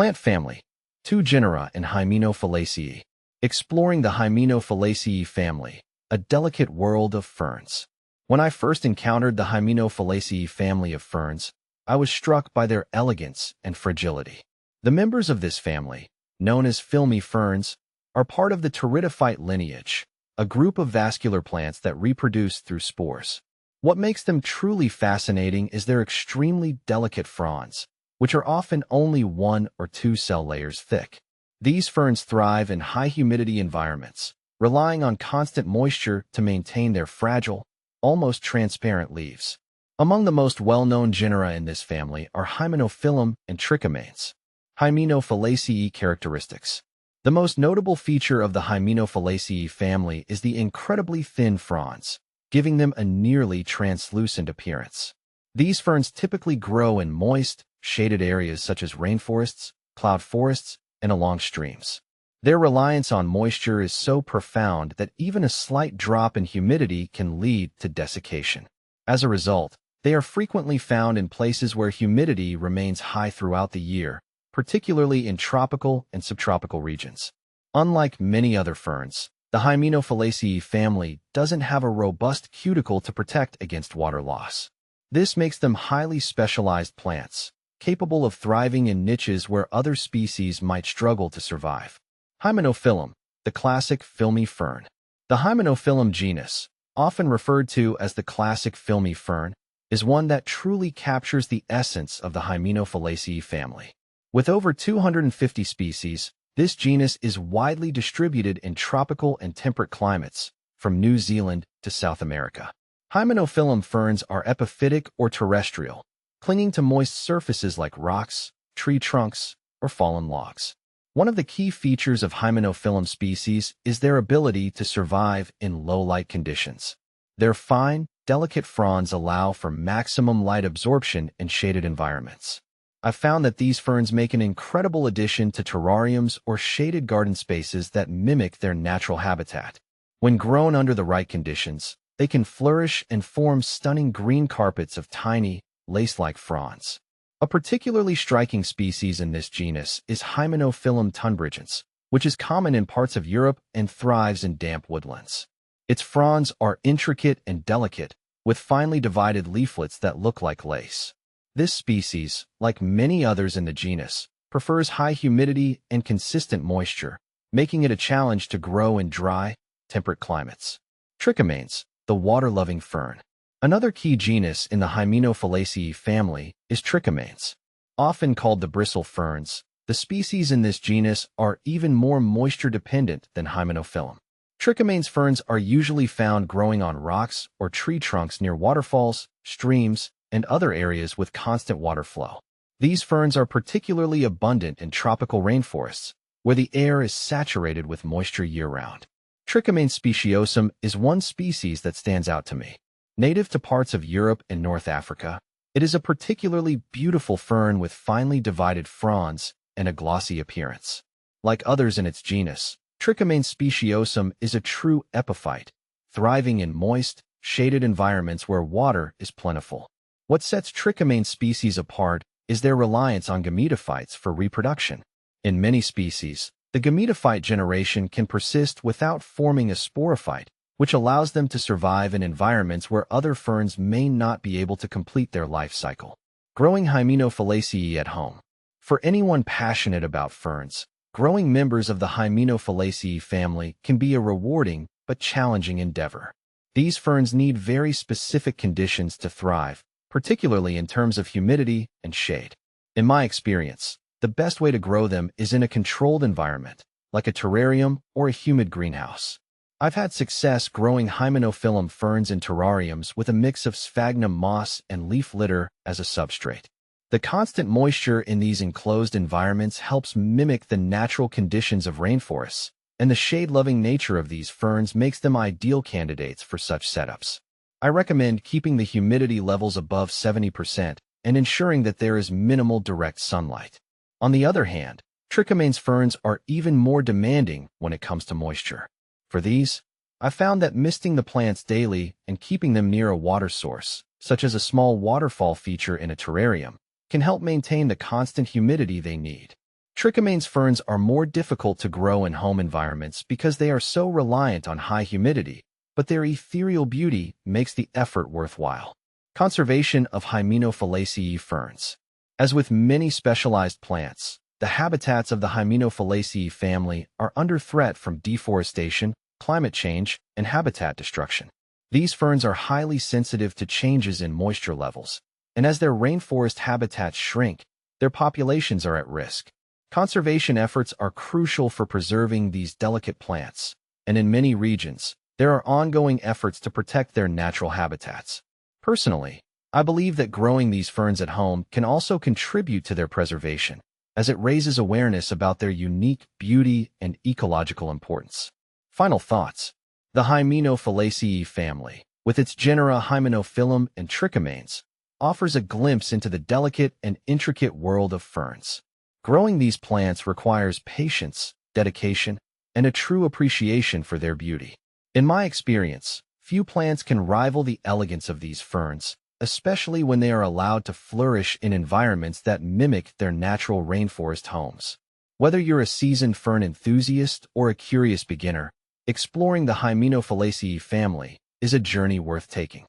Plant family. 2 genera in Hymenophyllaceae. Exploring the Hymenophyllaceae family, a delicate world of ferns. When I first encountered the Hymenophyllaceae family of ferns, I was struck by their elegance and fragility. The members of this family, known as filmy ferns, are part of the pteridophyte lineage, a group of vascular plants that reproduce through spores. What makes them truly fascinating is their extremely delicate fronds, which are often only 1 or 2 cell layers thick. These ferns thrive in high-humidity environments, relying on constant moisture to maintain their fragile, almost transparent leaves. Among the most well-known genera in this family are Hymenophyllum and Trichomanes. Hymenophyllaceae characteristics. The most notable feature of the Hymenophyllaceae family is the incredibly thin fronds, giving them a nearly translucent appearance. These ferns typically grow in moist, shaded areas such as rainforests, cloud forests, and along streams. Their reliance on moisture is so profound that even a slight drop in humidity can lead to desiccation. As a result, they are frequently found in places where humidity remains high throughout the year, particularly in tropical and subtropical regions. Unlike many other ferns, the Hymenophyllaceae family doesn't have a robust cuticle to protect against water loss. This makes them highly specialized plants, capable of thriving in niches where other species might struggle to survive. Hymenophyllum, the classic filmy fern. The Hymenophyllum genus, often referred to as the classic filmy fern, is one that truly captures the essence of the Hymenophyllaceae family. With over 250 species, this genus is widely distributed in tropical and temperate climates, from New Zealand to South America. Hymenophyllum ferns are epiphytic or terrestrial, clinging to moist surfaces like rocks, tree trunks, or fallen logs. One of the key features of Hymenophyllum species is their ability to survive in low-light conditions. Their fine, delicate fronds allow for maximum light absorption in shaded environments. I've found that these ferns make an incredible addition to terrariums or shaded garden spaces that mimic their natural habitat. When grown under the right conditions, they can flourish and form stunning green carpets of tiny, lace-like fronds. A particularly striking species in this genus is Hymenophyllum tunbridgians, which is common in parts of Europe and thrives in damp woodlands. Its fronds are intricate and delicate, with finely divided leaflets that look like lace. This species, like many others in the genus, prefers high humidity and consistent moisture, making it a challenge to grow in dry, temperate climates. Trichomanes, the water-loving fern. Another key genus in the Hymenophyllaceae family is Trichomanes. Often called the bristle ferns, the species in this genus are even more moisture-dependent than Hymenophyllum. Trichomanes ferns are usually found growing on rocks or tree trunks near waterfalls, streams, and other areas with constant water flow. These ferns are particularly abundant in tropical rainforests, where the air is saturated with moisture year-round. Trichomanes speciosum is one species that stands out to me. Native to parts of Europe and North Africa, it is a particularly beautiful fern with finely divided fronds and a glossy appearance. Like others in its genus, Trichomanes speciosum is a true epiphyte, thriving in moist, shaded environments where water is plentiful. What sets Trichomanes species apart is their reliance on gametophytes for reproduction. In many species, the gametophyte generation can persist without forming a sporophyte, which allows them to survive in environments where other ferns may not be able to complete their life cycle. Growing Hymenophyllaceae at home. For anyone passionate about ferns, growing members of the Hymenophyllaceae family can be a rewarding but challenging endeavor. These ferns need very specific conditions to thrive, particularly in terms of humidity and shade. In my experience, the best way to grow them is in a controlled environment, like a terrarium or a humid greenhouse. I've had success growing Hymenophyllum ferns in terrariums with a mix of sphagnum moss and leaf litter as a substrate. The constant moisture in these enclosed environments helps mimic the natural conditions of rainforests, and the shade-loving nature of these ferns makes them ideal candidates for such setups. I recommend keeping the humidity levels above 70% and ensuring that there is minimal direct sunlight. On the other hand, Trichomanes ferns are even more demanding when it comes to moisture. For these, I've found that misting the plants daily and keeping them near a water source, such as a small waterfall feature in a terrarium, can help maintain the constant humidity they need. Trichomanes ferns are more difficult to grow in home environments because they are so reliant on high humidity, but their ethereal beauty makes the effort worthwhile. Conservation of Hymenophyllaceae ferns. As with many specialized plants, the habitats of the Hymenophyllaceae family are under threat from deforestation, climate change, and habitat destruction. These ferns are highly sensitive to changes in moisture levels, and as their rainforest habitats shrink, their populations are at risk. Conservation efforts are crucial for preserving these delicate plants, and in many regions, there are ongoing efforts to protect their natural habitats. Personally, I believe that growing these ferns at home can also contribute to their preservation, as it raises awareness about their unique beauty and ecological importance. Final thoughts. The Hymenophyllaceae family, with its genera Hymenophyllum and Trichomanes, offers a glimpse into the delicate and intricate world of ferns. Growing these plants requires patience, dedication, and a true appreciation for their beauty. In my experience, few plants can rival the elegance of these ferns, especially when they are allowed to flourish in environments that mimic their natural rainforest homes. Whether you're a seasoned fern enthusiast or a curious beginner, exploring the Hymenophyllaceae family is a journey worth taking.